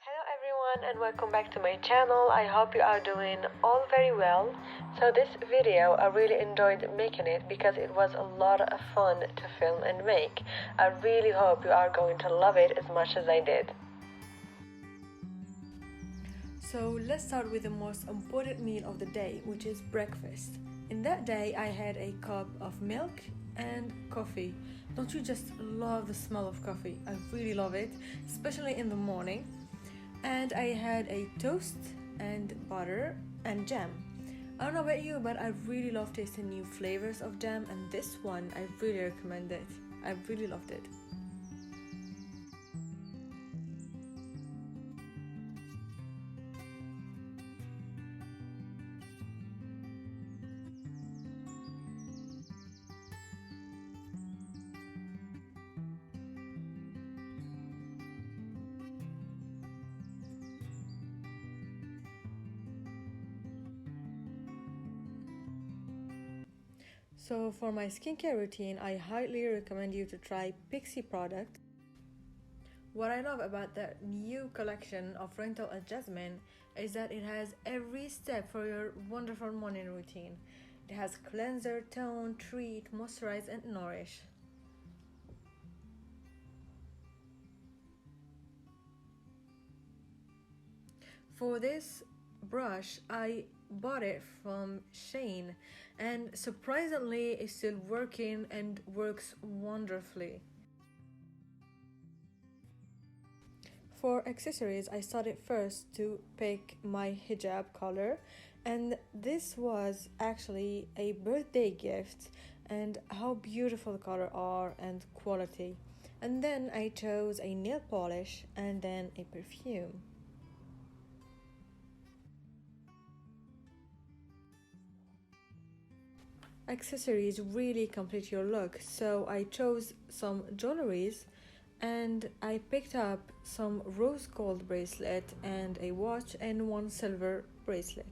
Hello everyone and welcome back to my channel. I hope you are doing all very well. So this video I really enjoyed making it because it was a lot of fun to film and make. I really hope you are going to love it as much as I did. So let's start with the most important meal of the day, which is breakfast. In that day I had a cup of milk and coffee. Don't you just love the smell of coffee? I really love it, especially in the morning. And I had a toast and butter and jam. I don't know about you, but I really love tasting new flavors of jam, and this one I really recommend it. I really loved it. So for my skincare routine, I highly recommend you to try Pixie product. What I love about the new collection of Rental Adjustment is that it has every step for your wonderful morning routine. It has cleanser, tone, treat, moisturize, and nourish. For this brush, I bought it from Shane, and surprisingly it's still working and works wonderfully. For accessories, I started first to pick my hijab color, and this was actually a birthday gift, and how beautiful the color are and quality. And then I chose a nail polish and then a perfume. Accessories really complete your look, so I chose some jewelries and I picked up some rose gold bracelet and a watch and one silver bracelet.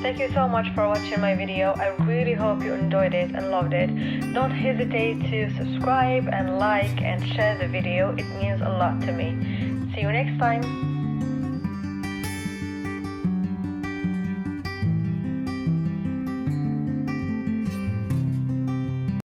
Thank you so much for watching my video. I really hope you enjoyed it and loved it. Don't hesitate to subscribe and like and share the video. It means a lot to me. See you next time.